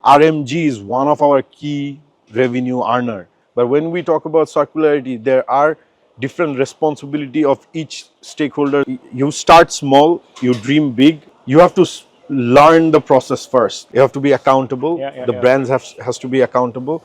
RMG is one of our key revenue earner. But when we talk about circularity, there are different responsibility of each stakeholder. You start small, you dream big. You have to learn the process first. You have to be accountable. The brands has to be accountable.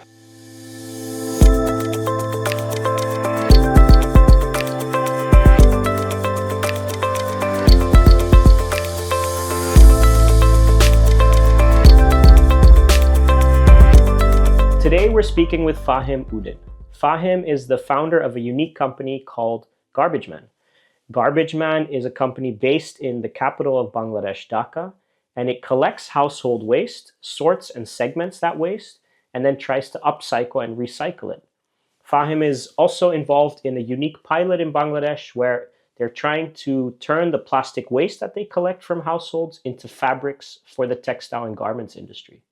Today we're speaking with Fahim Uddin. Fahim is the founder of a unique company called Garbageman. Garbageman is a company based in the capital of Bangladesh, Dhaka, and it collects household waste, sorts and segments that waste, and then tries to upcycle and recycle it. Fahim is also involved in a unique pilot in Bangladesh where they're trying to turn the plastic waste that they collect from households into fabrics for the textile and garments industry.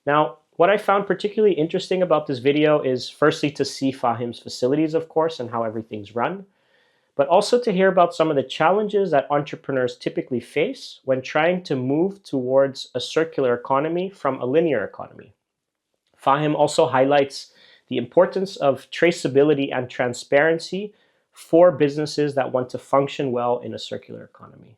Now, what I found particularly interesting about this video is firstly to see Fahim's facilities, of course, and how everything's run, but also to hear about some of the challenges that entrepreneurs typically face when trying to move towards a circular economy from a linear economy. Fahim also highlights the importance of traceability and transparency for businesses that want to function well in a circular economy.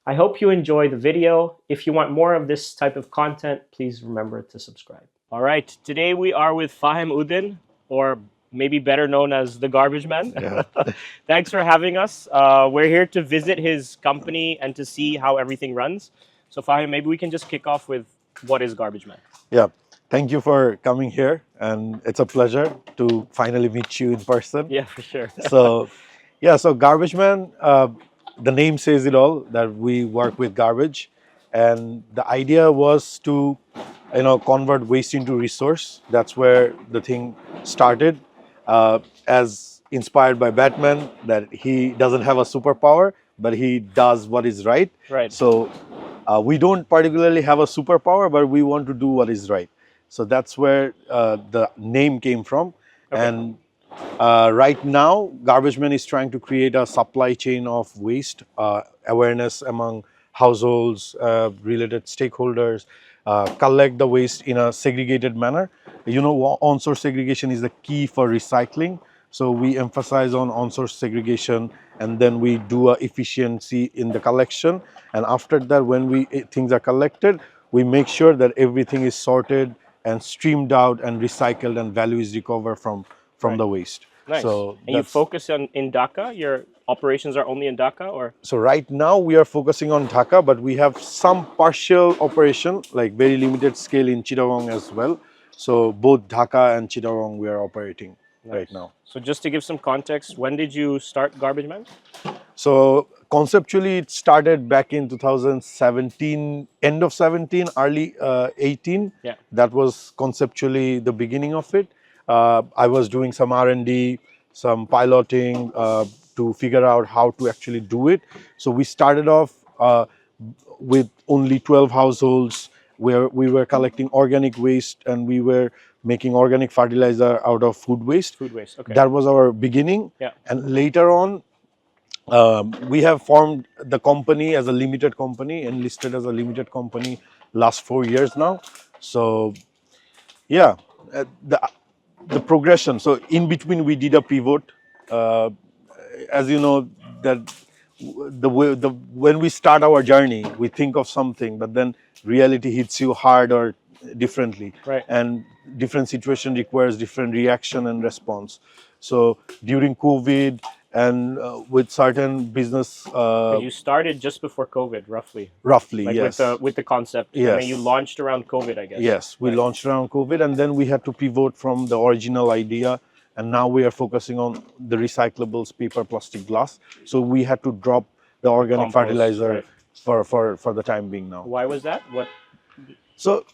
I hope you enjoy the video. If you want more of this type of content, please remember to subscribe. All right, today we are with Fahim Uddin, or maybe better known as the Garbageman. Yeah. Thanks for having us. We're here to visit his company and to see how everything runs. So Fahim, maybe we can just kick off with what is Garbageman? Yeah, thank you for coming here, and it's a pleasure to finally meet you in person. Yeah, for sure. So Garbageman, the name says it all, that we work with garbage, and the idea was to convert waste into resource. That's where the thing started, as inspired by Batman, that he doesn't have a superpower, but he does what is right. So we don't particularly have a superpower, but we want to do what is right. So that's where the name came from. Okay. And right now, Garbageman is trying to create a supply chain of waste awareness among households, related stakeholders, collect the waste in a segregated manner. On-source segregation is the key for recycling. So we emphasize on on-source segregation, and then we do efficiency in the collection. And after that, when things are collected, we make sure that everything is sorted and streamed out and recycled, and value is recovered from the waste. Nice. So and you focus in Dhaka? Your operations are only in Dhaka, or? So right now we are focusing on Dhaka, but we have some partial operation, like very limited scale in Chittagong as well. So both Dhaka and Chittagong we are operating right now. So just to give some context, when did you start Garbageman? So conceptually it started back in 2017, end of 17, early 18. Yeah. That was conceptually the beginning of it. I was doing some R&D, some piloting to figure out how to actually do it. So we started off with only 12 households where we were collecting organic waste, and we were making organic fertilizer out of food waste. Food waste, okay. That was our beginning. Yeah. And later on, we have formed the company as a limited company and listed as a limited company last 4 years now. So yeah, the progression. So in between we did a pivot. As you know, that when we start our journey, we think of something, but then reality hits you hard or differently. Right. And different situation requires different reaction and response. So during COVID and with certain business, you started just before COVID, roughly. Roughly, like yes. With the concept. Yes. I mean, you launched around COVID, I guess. Yes, we launched around COVID, and then we had to pivot from the original idea, and now we are focusing on the recyclables, paper, plastic, glass. So we had to drop the organic fertilizer for the time being now. Why was that? What? So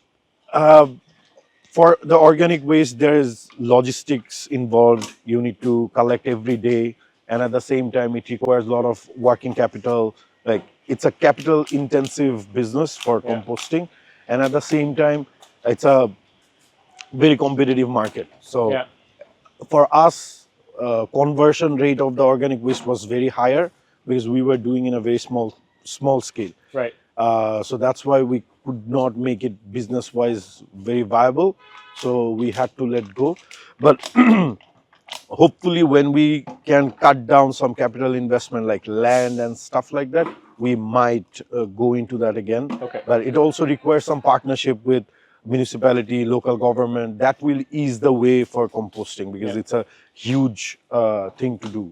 for the organic waste, there is logistics involved. You need to collect every day, and at the same time, it requires a lot of working capital. Like, it's a capital intensive business for composting, and at the same time, it's a very competitive market. So for us, conversion rate of the organic waste was very higher because we were doing in a very small scale. Right. So that's why we could not make it business wise very viable, so we had to let go. But hopefully when we can cut down some capital investment like land and stuff like that, we might go into that again. Okay. But it also requires some partnership with municipality, local government. That will ease the way for composting, because Yeah. it's a huge thing to do.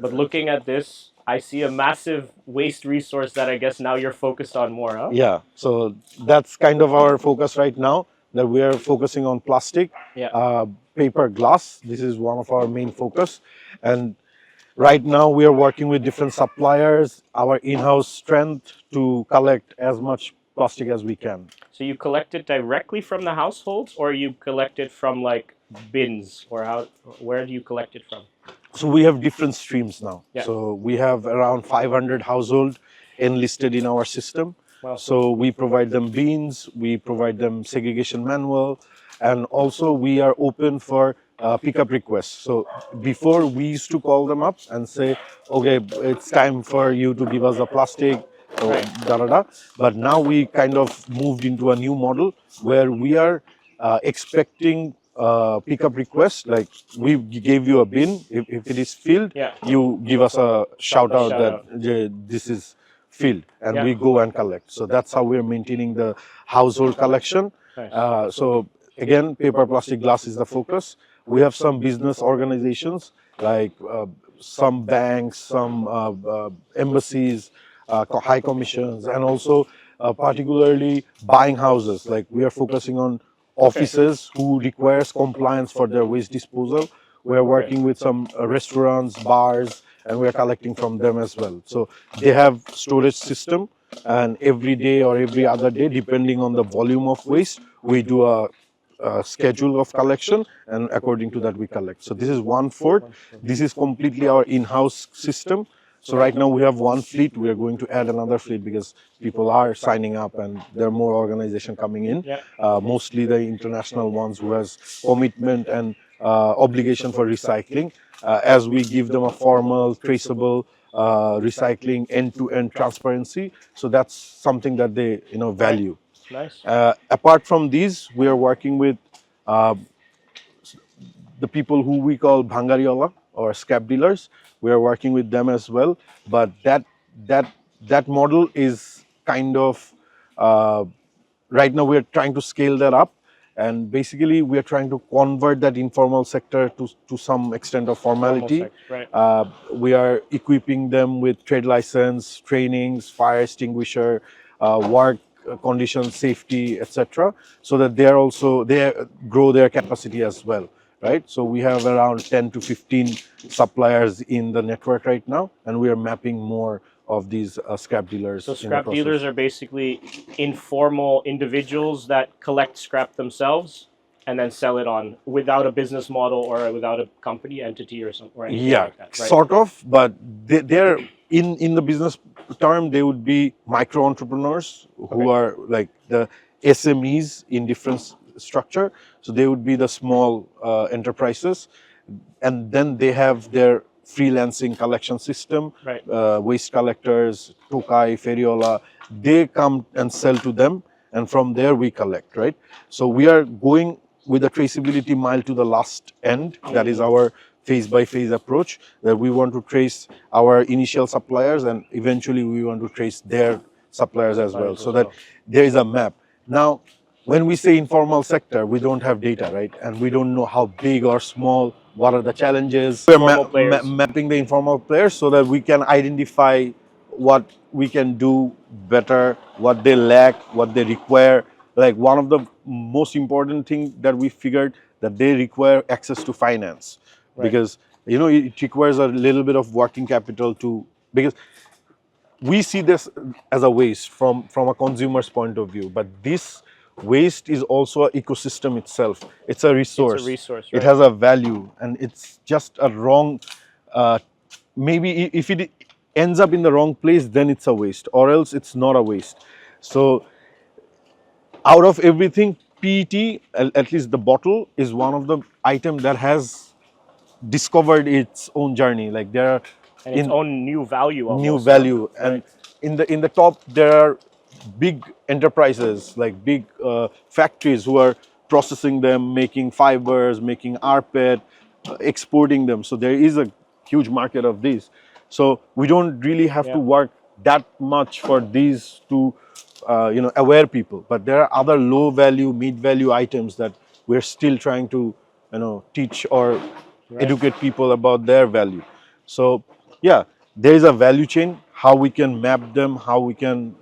But looking at this, I see a massive waste resource that I guess now you're focused on more, huh? Yeah, so that's kind of our focus right now, that we are focusing on plastic, Yeah. paper, glass. This is one of our main focus. And right now we are working with different suppliers, our in-house strength, to collect as much plastic as we can. So you collect it directly from the households, or you collect it from like bins, or how? Where do you collect it from? So we have different streams now. Yeah. So we have around 500 households enlisted in our system. Wow. So we provide them bins, we provide them segregation manual, and also we are open for pickup requests. So before we used to call them up and say, okay, it's time for you to give us the plastic, or da da da. But now we kind of moved into a new model where we are expecting pickup request. Like, we gave you a bin, if it is filled, Yeah. you give us a shout out Shout that out. this is filled, and Yeah. we go and collect. So that's how we're maintaining the household collection. Nice. So again, paper, plastic, glass is the focus. We have some business organizations like some banks, some embassies, high commissions, and also particularly buying houses. Like, we are focusing on offices who requires compliance for their waste disposal. We are working with some restaurants, bars, and we are collecting from them as well. So they have storage system, and every day or every other day, depending on the volume of waste, we do a schedule of collection, and according to that we collect. So this is 1/4. This is completely our in-house system. So right now we have one fleet. We are going to add another fleet because people are signing up and there are more organizations coming in. Yeah. Mostly the international ones who has commitment and obligation for recycling. As we give them a formal, traceable recycling, end-to-end transparency. So that's something that they value. Nice. Apart from these, we are working with the people who we call bhangariola or scrap dealers. We are working with them as well, but that model is kind of right now we are trying to scale that up, and basically we are trying to convert that informal sector to some extent of formality. Right. We are equipping them with trade license, trainings, fire extinguisher, work conditions, safety, etc., so that they grow their capacity as well. Right, so we have around 10 to 15 suppliers in the network right now, and we are mapping more of these scrap dealers. So scrap dealers are basically informal individuals that collect scrap themselves and then sell it on without a business model or without a company entity or something. Or anything like that, right? Sort of, but they're in the business term, they would be micro entrepreneurs who are like the SMEs in different structure. So they would be the small enterprises, and then they have their freelancing collection system, Right. Waste collectors, Tokai, Ferriola. They come and sell to them, and from there we collect, right? So we are going with a traceability mile to the last end. That is our phase by phase approach, that we want to trace our initial suppliers, and eventually we want to trace their suppliers as well, so that there is a map. Now, when we say informal sector, we don't have data, right? And we don't know how big or small, what are the challenges. We're mapping the informal players so that we can identify what we can do better, what they lack, what they require. Like, one of the most important thing that we figured, that they require access to finance. Right. Because it requires a little bit of working capital because we see this as a waste from a consumer's point of view, but this waste is also an ecosystem itself. It's a resource. It's a resource, right? It has a value, and it's just a wrong. Maybe if it ends up in the wrong place, then it's a waste, or else it's not a waste. So, out of everything, PET, at least the bottle, is one of the items that has discovered its own journey. Like, there are and its own new value. Almost, new value, and in the top there are big enterprises, like big factories who are processing them, making fibers, making rPET, exporting them. So there is a huge market of these. So we don't really have to Yeah. work that much for these to aware people. But there are other low value, mid value items that we're still trying to teach or Right. educate people about their value. So yeah, there is a value chain, how we can map them, how we can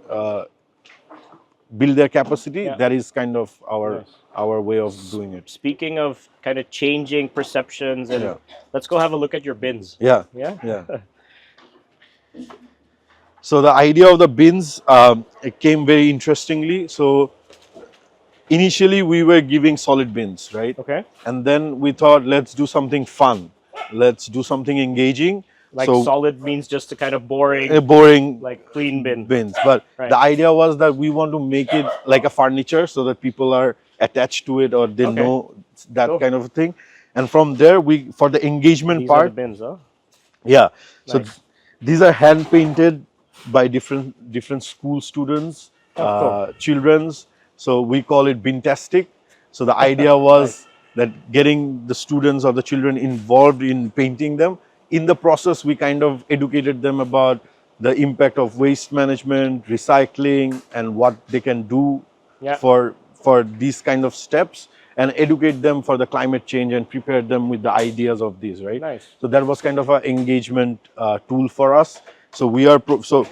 build their capacity. Yeah. That is kind of Nice. our way of doing it. Speaking of kind of changing perceptions, and Yeah. let's go have a look at your bins. Yeah. Yeah. Yeah. So the idea of the bins, it came very interestingly. So initially we were giving solid bins, right? Okay. And then we thought, let's do something fun. Let's do something engaging. Like So solid means just a kind of boring, a boring like clean bin. bins. But Right. the idea was that we want to make it like a furniture so that people are attached to it or they Okay. know that Cool. kind of a thing. And from there, we for the engagement These are the part, bins, huh? yeah. So Nice. these are hand painted by different school students, Oh, cool. children's. So we call it bintastic. So the idea was that getting the students or the children involved in painting them. In the process, we kind of educated them about the impact of waste management, recycling, and what they can do Yeah. for these kind of steps, and educate them for the climate change and prepare them with the ideas of these, right? Nice. So that was kind of an engagement tool for us. So we are so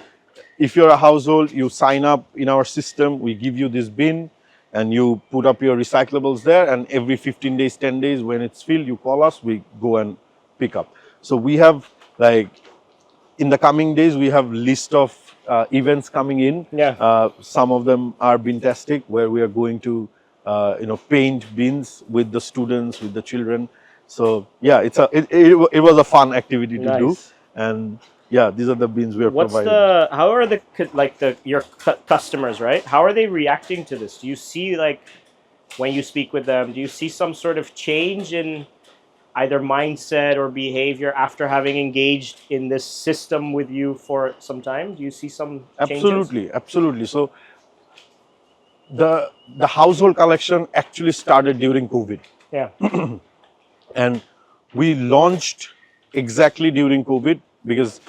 if you're a household, you sign up in our system, we give you this bin and you put up your recyclables there, and every 15 days, 10 days when it's filled, you call us, we go and pick up. So we have, like, in the coming days, we have list of events coming in. Yeah. Some of them are bintastic, where we are going to paint bins with the students, with the children. So yeah, it was a fun activity to do. Nice. And yeah, these are the bins we are What's providing. how are your customers, right? How are they reacting to this? Do you see, like, when you speak with them, do you see some sort of change in either mindset or behavior after having engaged in this system with you for some time? Do you see some changes? Absolutely, absolutely. So the household collection actually started during COVID, Yeah. and we launched exactly during COVID, because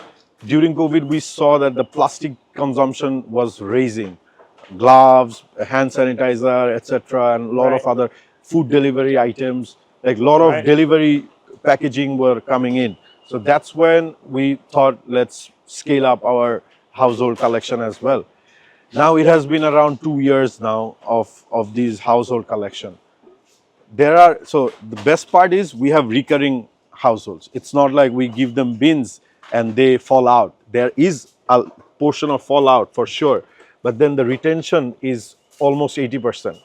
during COVID we saw that the plastic consumption was raising. Gloves, hand sanitizer, etc., and a lot of Right. other food delivery items, like a lot of Right. delivery packaging were coming in. So that's when we thought, let's scale up our household collection as well. Now it has been around 2 years now of these household collection. So the best part is we have recurring households. It's not like we give them bins and they fall out. There is a portion of fallout for sure, but then the retention is almost 80%.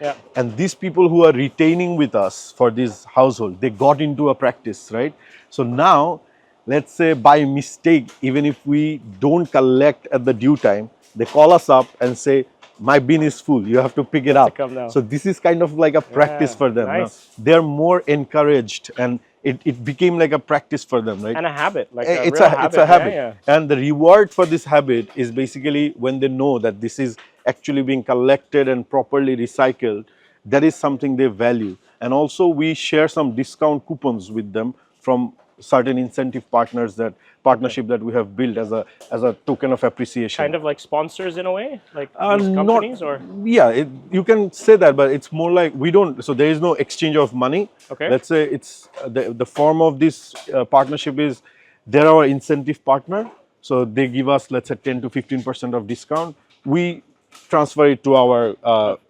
Yeah. And these people who are retaining with us for this household, they got into a practice, right? So now, let's say by mistake, even if we don't collect at the due time, they call us up and say, my bin is full, you have to pick it up. come now. So this is kind of like a practice Yeah, for them. nice. Now, they're more encouraged, and it became like a practice for them, right? And a habit, like It's real a habit. Yeah, And the reward for this habit is basically when they know that this is actually being collected and properly recycled. That is something they value. And also we share some discount coupons with them from certain incentive partnership that we have built as a token of appreciation. kind of like sponsors in a way, like these companies, or Yeah, you can say that, but it's more like we don't. So there is no exchange of money. Okay. Let's say it's the form of this partnership is they're our incentive partner. So they give us, let's say, 10 to 15% of discount. We transfer it to our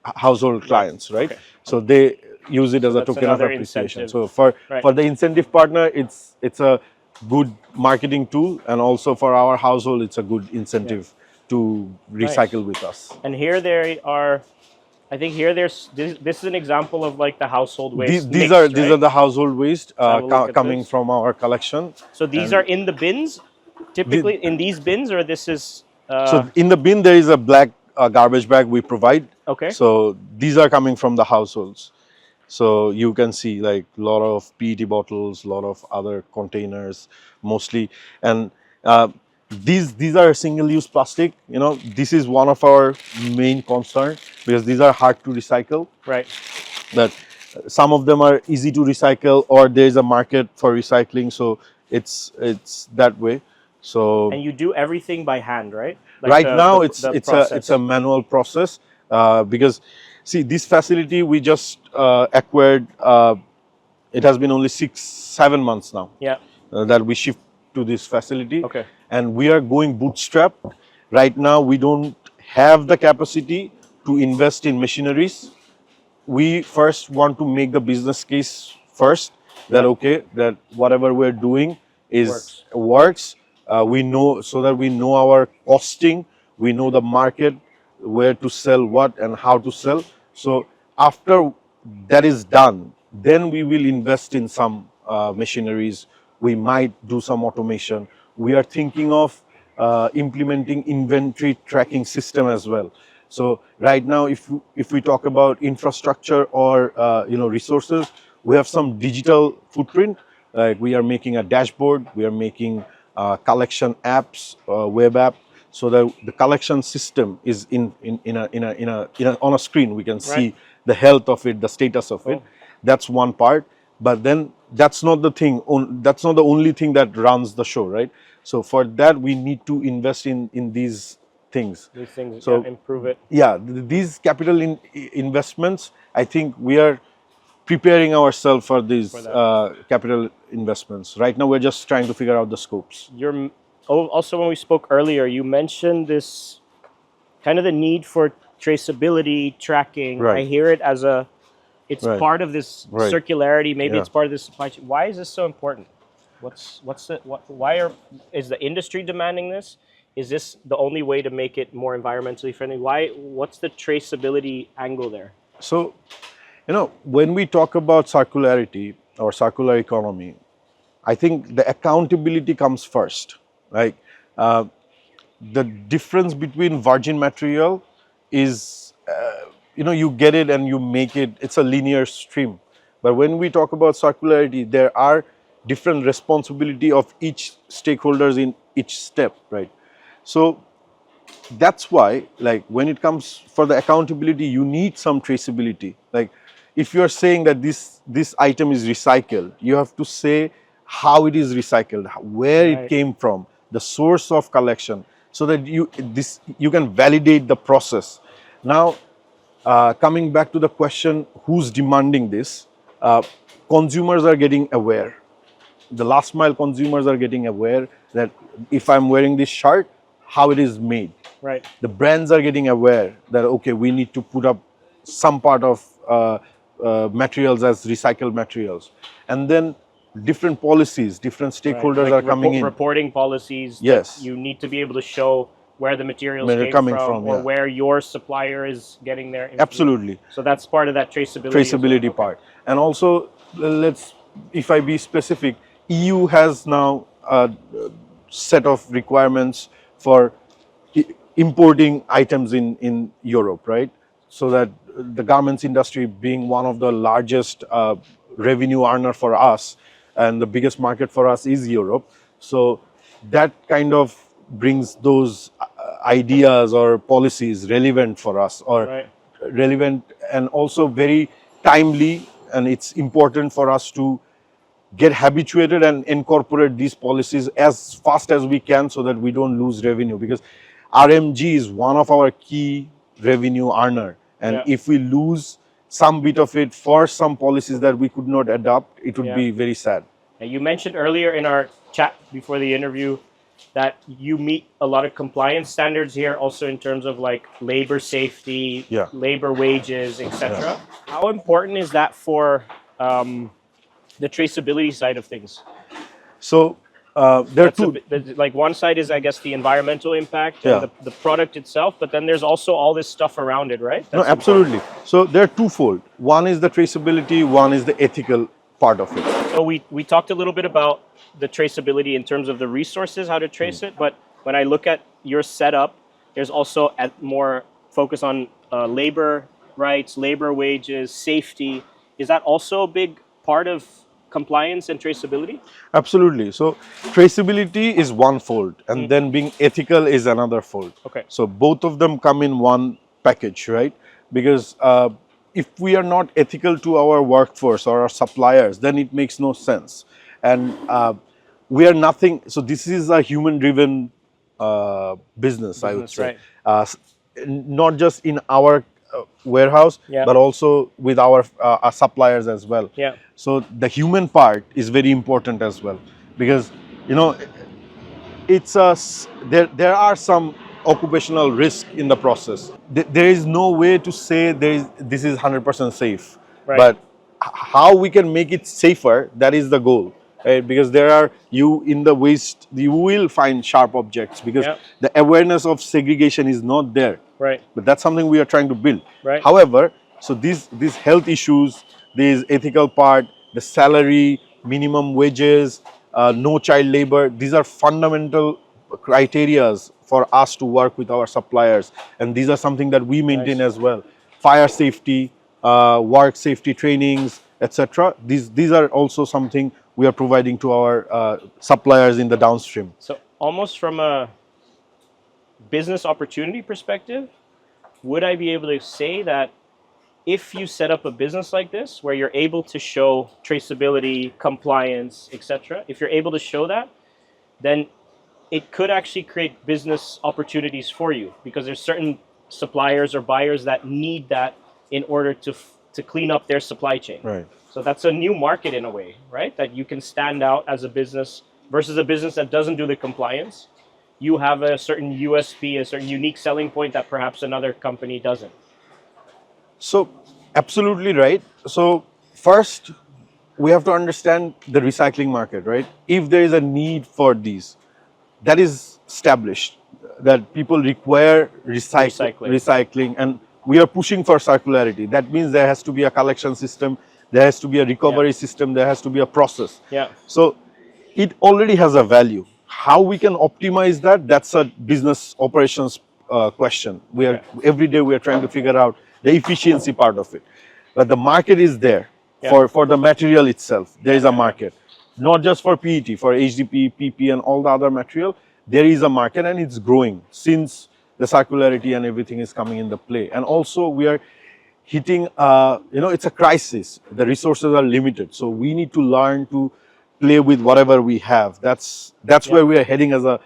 household clients, right? Okay. So they use it as a that's token of another appreciation. incentive. So Right. for the incentive partner, it's a good marketing tool, and also for our household, it's a good incentive to recycle with us. And here they are. I think here this is an example of like the household waste. These mix, are right? the household waste have a look at coming this. from our collection. So these are in the bins, typically in these bins, or this is. So in the bin there is a black garbage bag we provide. Okay. So these are coming from the households. So you can see like a lot of PET bottles, a lot of other containers, mostly. And these are single-use plastic. You know, this is one of our main concern because these are hard to recycle. Right. That some of them are easy to recycle, or there is a market for recycling, so it's that way. So And you do everything by hand, right? Like right now it's the it's a process. manual process because see, this facility we just acquired. It has been only 6-7 months now Yeah. that we shift to this facility, Okay. and we are going bootstrap. Right now we don't have the capacity to invest in machineries. We first want to make the business case first, that Yeah. okay, that whatever we're doing is Works. works. We know, so that we know our costing, we know the market, where to sell what and how to sell. So after that is done, then we will invest in some machineries. We might do some automation. We are thinking of implementing inventory tracking system as well. So right now, if we talk about infrastructure or resources, we have some digital footprint. Like we are making a dashboard, we are making collection apps, web app, so that the collection system is on a screen. We can Right. see the health of it, the status of it. Cool. That's one part. But then that's not the thing. That's not the only thing that runs the show, right? So for that, we need to invest in these things. These things, So yeah, improve it. yeah, these capital investments, I think we are preparing ourselves for these For that. capital investments. Right now, we're just trying to figure out the scopes. Also, when we spoke earlier, you mentioned this kind of the need for traceability, tracking. I Right. hear it as it's Right. part of this Right. circularity. Maybe Yeah. it's part of this supply chain. Why is this so important? Is the industry demanding this? Is this the only way to make it more environmentally friendly? What's the traceability angle there? So, when we talk about circularity or circular economy, I think the accountability comes first. Like uh, the difference between virgin material is, you get it and you make it. It's a linear stream. But when we talk about circularity, there are different responsibility of each stakeholders in each step, right? So that's why, like, when it comes for the accountability, you need some traceability. Like if you are saying that this item is recycled, you have to say how it is recycled, where it Right. came from, the source of collection, so that you can validate the process. Now coming back to the question, who's demanding this? Consumers are getting aware. The last mile consumers are getting aware that if I'm wearing this shirt, how it is made. Right. The brands are getting aware that okay, we need to put up some part of materials as recycled materials, and then different policies, different Right. stakeholders Like are coming in. reporting policies. Yes. That you need to be able to show where the materials Where they're came coming from, from, or yeah. where your supplier is getting their information. Absolutely. So that's part of that traceability. as well. Traceability Okay. part. And also, let's, if I be specific, EU has now a set of requirements for importing items in Europe, right? So that the garments industry being one of the largest revenue earner for us, and the biggest market for us is Europe. So that kind of brings those ideas or policies relevant for us, or Right. relevant and also very timely, and it's important for us to get habituated and incorporate these policies as fast as we can, so that we don't lose revenue, because RMG is one of our key revenue earner, and Yeah. if we lose some bit of it for some policies that we could not adopt, it would Yeah. be very sad. And you mentioned earlier in our chat before the interview that you meet a lot of compliance standards here, also in terms of like labor safety, Yeah. labor wages, etc. How important is that for the traceability side of things? So there are That's two. like one side is, I guess, the environmental impact Yeah. and the product itself, but then there's also all this stuff around it, right? No, That's absolutely. So they're twofold. One is the traceability, one is the ethical part of it. So we talked a little bit about the traceability in terms of the resources, how to trace it. But when I look at your setup, there's also more focus on labor rights, labor wages, safety. Is that also a big part of compliance and traceability? Absolutely. So traceability is one fold, and then being ethical is another fold. Okay. So both of them come in one package, right? Because if we are not ethical to our workforce or our suppliers, then it makes no sense. And we are nothing. So this is a human-driven business, I would say. Right. Not just in our warehouse, Yeah. but also with our suppliers as well. Yeah. So the human part is very important as well, because you know it's there are some occupational risk in the process. There is no way to say this is 100% safe, Right. but how we can make it safer, that is the goal, right? Because there are in the waste you will find sharp objects, because Yeah. the awareness of segregation is not there. Right. But that's something we are trying to build. Right. However, so these health issues, these ethical part, the salary, minimum wages, no child labor, these are fundamental criterias for us to work with our suppliers, and these are something that we maintain as well. Fire safety, work safety trainings, etc. These are also something we are providing to our suppliers in the downstream. So almost from a business opportunity perspective, would I be able to say that if you set up a business like this where you're able to show traceability, compliance, etc., if you're able to show that, then it could actually create business opportunities for you, because there's certain suppliers or buyers that need that in order to clean up their supply chain. Right. So that's a new market in a way, right? That you can stand out as a business versus a business that doesn't do the compliance. You have a certain USP, a certain unique selling point that perhaps another company doesn't. So, absolutely right. So, first, we have to understand the recycling market, right? If there is a need for these, that is established, that people require recycling, and we are pushing for circularity. That means there has to be a collection system, there has to be a recovery system, there has to be a process. Yeah. So, it already has a value. How we can optimize that, that's a business operations question. Every day we are trying to figure out the efficiency part of it. But the market is there for the material itself. There is a market, not just for PET, for HDP, PP, and all the other material. There is a market, and it's growing since the circularity and everything is coming in the play. And also we are hitting, it's a crisis. The resources are limited, so we need to learn to play with whatever we have. That's where we are heading as a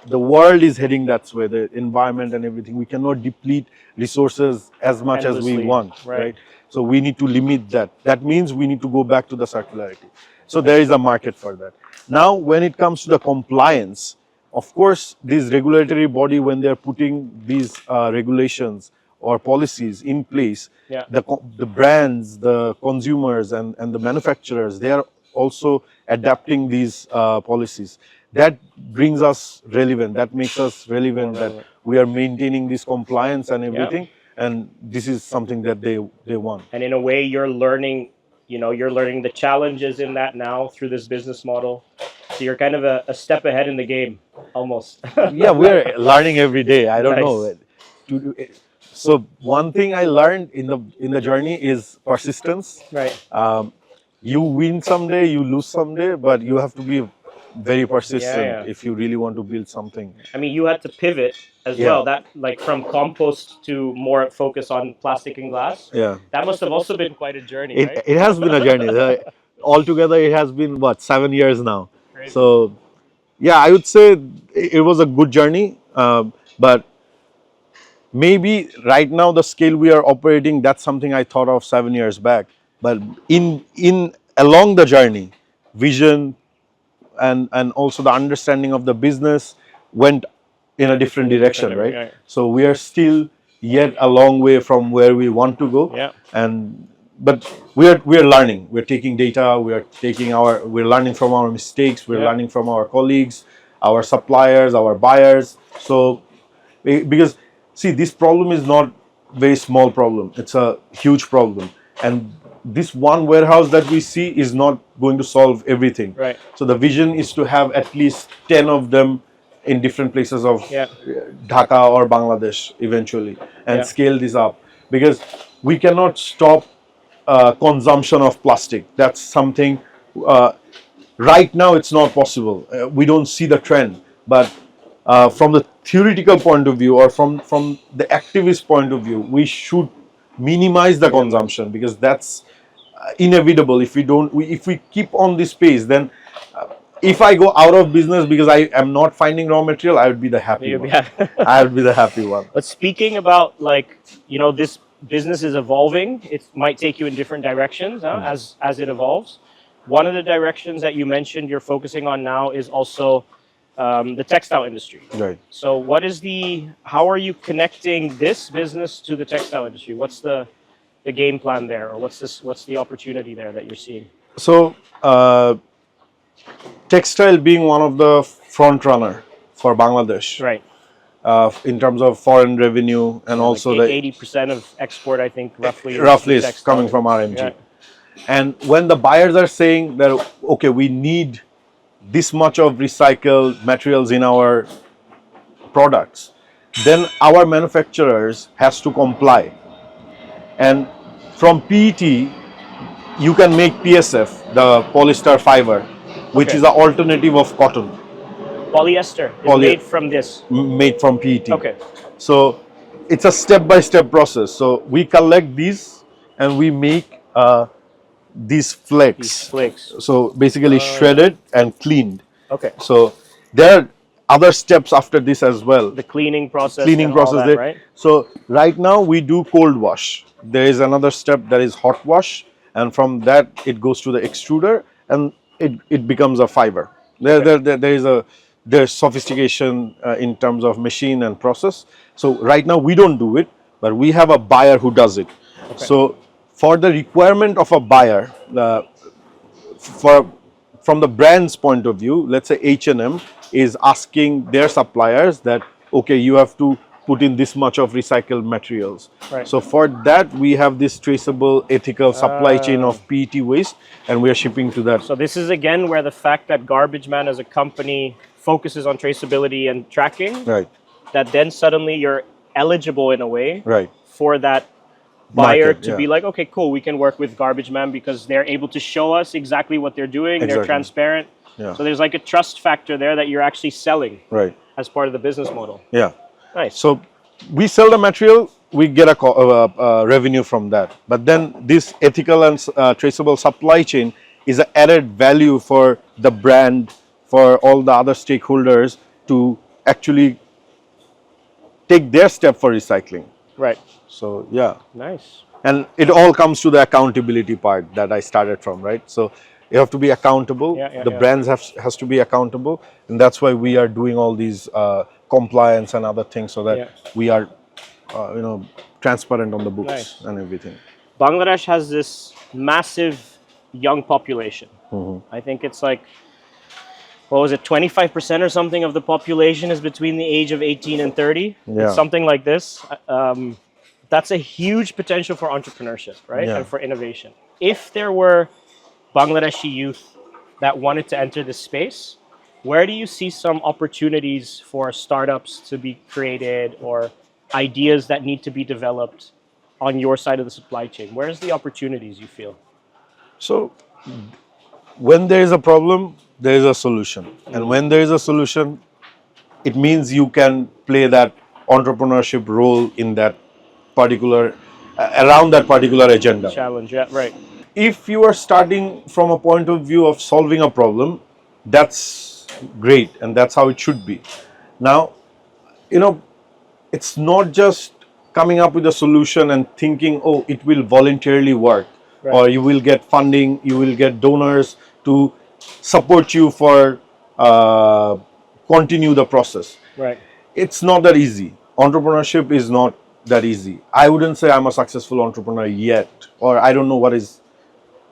the world is heading. That's where the environment and everything. We cannot deplete resources as much as we want, right? So we need to limit that. That means we need to go back to the circularity. So there is a market for that. Now, when it comes to the compliance, of course, this regulatory body, when they are putting these regulations or policies in place, the brands, the consumers, and the manufacturers, they are also adapting these policies. That brings us relevant. That makes us relevant. That we are maintaining this compliance and everything. And this is something that they want. And in a way, you're learning. You're learning the challenges in that now through this business model. So you're kind of a step ahead in the game, almost. Yeah, we're learning every day. I don't know. So one thing I learned in the journey is persistence. Right. You win someday, you lose someday, but you have to be very persistent if you really want to build something. I mean, you had to pivot as well. That from compost to more focus on plastic and glass. Yeah. That must have also been quite a journey, right? It has been a journey. Altogether, it has been 7 years now. Crazy. So, yeah, I would say it was a good journey, but maybe right now the scale we are operating, that's something I thought of 7 years back. But along the journey, vision and also the understanding of the business went in a different direction, right? So we are still yet a long way from where we want to go. Yeah. But we are learning. We're taking data. We're learning from our mistakes. We're learning from our colleagues, our suppliers, our buyers. So because see, this problem is not very small problem. It's a huge problem, and this one warehouse that we see is not going to solve everything. Right. So the vision is to have at least 10 of them in different places of Dhaka or Bangladesh eventually, and scale this up, because we cannot stop consumption of plastic. That's something right now it's not possible. We don't see the trend, but from the theoretical point of view or from the activist point of view, we should minimize the consumption because that's inevitable. If we don't, if we keep on this pace, then if I go out of business because I am not finding raw material, I would be the happy one. I would be the happy one. But speaking about like, you know, this business is evolving. It might take you in different directions as it evolves. One of the directions that you mentioned you're focusing on now is also the textile industry. Right. So what is how are you connecting this business to the textile industry? What's the game plan there, or what's the opportunity there that you're seeing? So textile being one of the front runner for Bangladesh, Right. In terms of foreign revenue and also like the 80% of export, I think, roughly is textile. coming from RMG. Yeah. And when the buyers are saying that, okay, we need this much of recycled materials in our products, then our manufacturers has to comply. And from PET, you can make PSF, the polyester fiber, which Okay. is an alternative of cotton. Polyester is made from this. Made from PET. Okay. So it's a step-by-step process. So we collect these and we make these flakes. These flakes. So basically shredded and cleaned. Okay. So there are other steps after this as well. The cleaning process. Cleaning and all process that, there. right? So right now we do cold wash. There is another step that is hot wash, and from that it goes to the extruder and it becomes a fiber. There's sophistication in terms of machine and process. So right now we don't do it, but we have a buyer who does it. Okay. So for the requirement of a buyer, from the brand's point of view, let's say H&M is asking their suppliers that, okay, you have to put in this much of recycled materials. Right. So for that, we have this traceable, ethical supply chain of PET waste, and we are shipping to that. So this is again where the fact that Garbageman as a company focuses on traceability and tracking, Right. that then suddenly you're eligible in a way, Right. for that buyer Market, to be like, okay, cool, we can work with Garbageman because they're able to show us exactly what they're doing. Exactly. They're transparent. Yeah. So there's like a trust factor there that you're actually selling, right, as part of the business model. Yeah. Nice. So we sell the material, we get a revenue from that. But then this ethical and traceable supply chain is an added value for the brand, for all the other stakeholders to actually take their step for recycling. Right. So yeah. Nice. And it all comes to the accountability part that I started from, right? So you have to be accountable. The brands has to be accountable, and that's why we are doing all these compliance and other things so that we are, transparent on the books and everything. Bangladesh has this massive young population. I think it's like, what was it, 25% or something of the population is between the age of 18 and 30. Yeah. It's something like this. That's a huge potential for entrepreneurship, right? Yeah. And for innovation. If there were Bangladeshi youth that wanted to enter this space, where do you see some opportunities for startups to be created or ideas that need to be developed on your side of the supply chain? Where's the opportunities you feel? So when there is a problem, there is a solution. And when there is a solution, it means you can play that entrepreneurship role in that particular, around that particular agenda. Challenge, yeah, right. If you are starting from a point of view of solving a problem, that's great, and that's how it should be. Now, it's not just coming up with a solution and thinking, oh, it will voluntarily work, or you will get funding, you will get donors to support you for continue the process. Right. It's not that easy. Entrepreneurship is not that easy. I wouldn't say I'm a successful entrepreneur yet, or I don't know what is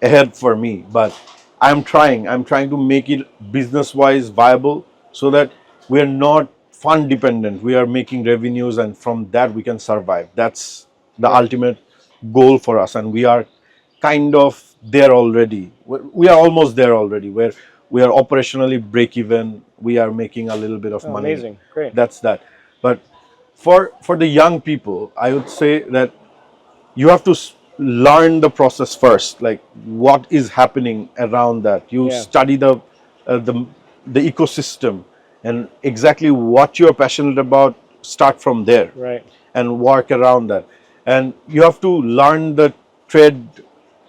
ahead for me, but I'm trying to make it business-wise viable so that we're not fund dependent. We are making revenues, and from that we can survive. That's the ultimate goal for us, and we are kind of there already. We are almost there already, where we are operationally break even. We are making a little bit of money. Amazing, great. That's that. But for the young people, I would say that you have to learn the process first, like what is happening around that. You Yeah. study uh, the the ecosystem and exactly what you're passionate about. Start from there Right. and work around that. And you have to learn the trade,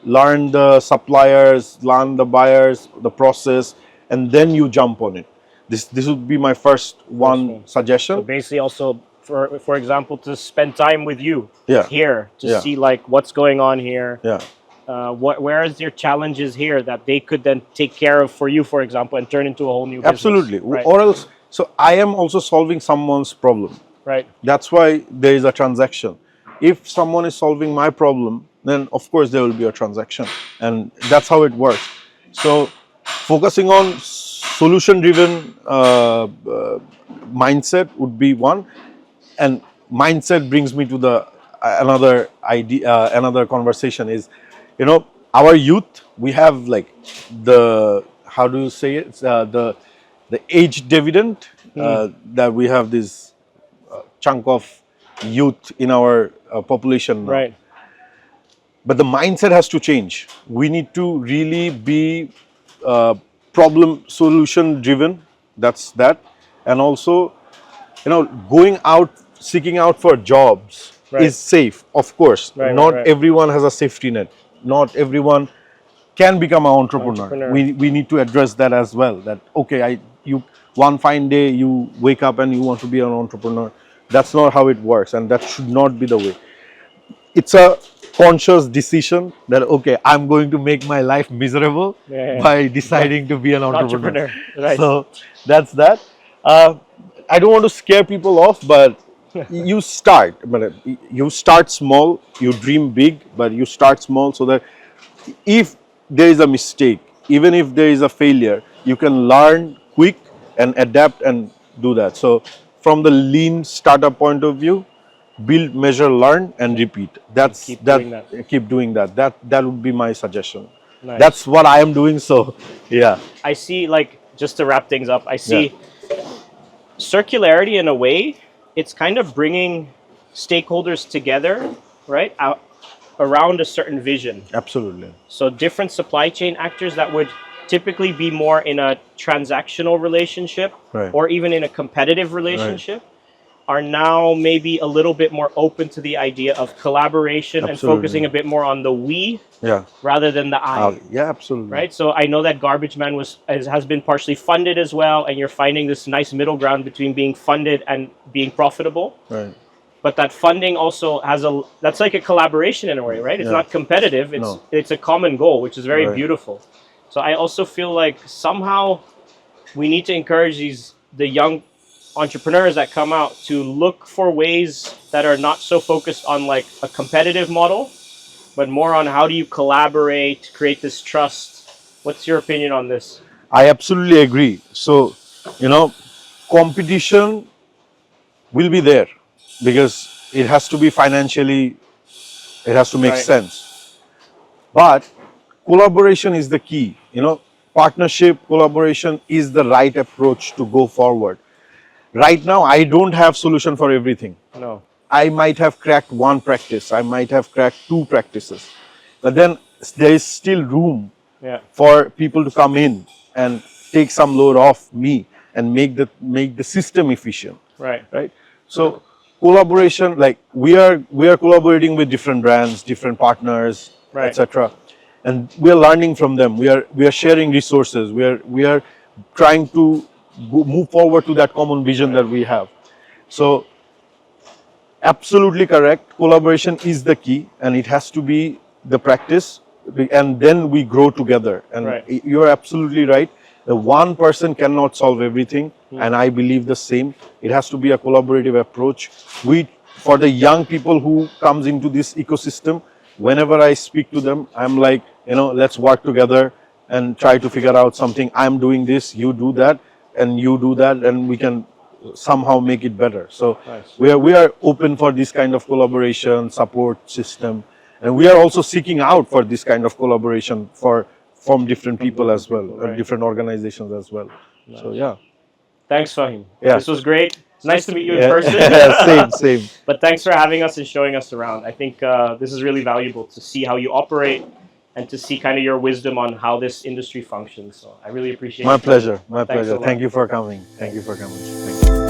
learn the suppliers, learn the buyers, the process, and then you jump on it. This would be my first one one. So suggestion. basically, also for example, to spend time with you Yeah. here to Yeah. see like what's going on here. Yeah. Where is your challenges here that they could then take care of for you, for example, and turn into a whole new business. Absolutely. Right. Or else, so I am also solving someone's problem. Right. That's why there is a transaction. If someone is solving my problem, then of course there will be a transaction, and that's how it works. So, focusing on solution-driven mindset would be one, and mindset brings me to the another idea, another conversation is, our youth. We have like the, how do you say it? The age dividend, that we have this chunk of youth in our population now. Right. But the mindset has to change. We need to really be problem solution driven. That's that. And also, going out, seeking out for jobs Right. is safe, of course. Right, Not right. everyone has a safety net. Not everyone can become an entrepreneur. We need to address that as well. That okay, you one fine day you wake up and you want to be an entrepreneur. That's not how it works, and that should not be the way. It's a conscious decision that okay, I'm going to make my life miserable by deciding to be an entrepreneur. Right. So that's that. I don't want to scare people off, but you start. But you start small. You dream big, but you start small so that if there is a mistake, even if there is a failure, you can learn quick and adapt and do that. So from the lean startup point of view, build, measure, learn, and repeat. That's keep doing that. Keep doing that. That would be my suggestion. Nice. That's what I am doing. So yeah. I see, like, just to wrap things up, I see circularity in a way. It's kind of bringing stakeholders together, right, around a certain vision. Absolutely. So different supply chain actors that would typically be more in a transactional relationship, Right. or even in a competitive relationship, are now maybe a little bit more open to the idea of collaboration. Absolutely. And focusing a bit more on the we Yeah. rather than the I. Yeah, absolutely. Right, so I know that Garbageman has been partially funded as well, and you're finding this nice middle ground between being funded and being profitable. Right. But that funding also has that's like a collaboration in a way, right? It's not competitive. It's a common goal, which is very beautiful. So I also feel like somehow we need to encourage the young entrepreneurs that come out to look for ways that are not so focused on like a competitive model, but more on how do you collaborate, create this trust. What's your opinion on this? I absolutely agree. So, competition will be there because it has to be financially, it has to make sense. But collaboration is the key. Partnership, collaboration is the right approach to go forward. Right now, I don't have solution for everything. No. I might have cracked one practice. I might have cracked two practices. But then there is still room for people to come in and take some load off me and make the system efficient. Right. Right. So collaboration, like we are collaborating with different brands, different partners, etc. And we are learning from them. We are sharing resources. We are trying to move forward to that common vision that we have. So absolutely correct. Collaboration is the key, and it has to be the practice, and then we grow together. And you are absolutely right. One person cannot solve everything, and I believe the same. It has to be a collaborative approach. For the young people who comes into this ecosystem, whenever I speak to them, I'm like, let's work together and try to figure out something. I'm doing this, you do that, and you do that, and we can somehow make it better. So we are open for this kind of collaboration support system, and we are also seeking out for this kind of collaboration from different people as well, different organizations as well. So yeah. Thanks, Fahim. Yeah. This was great. It's nice to meet you in Yeah. person. Same. But thanks for having us and showing us around. I think this is really valuable to see how you operate and to see kind of your wisdom on how this industry functions. So I really appreciate My your time. pleasure. My Thanks pleasure. a lot. Thank you for coming. Thank you for coming. Thank you.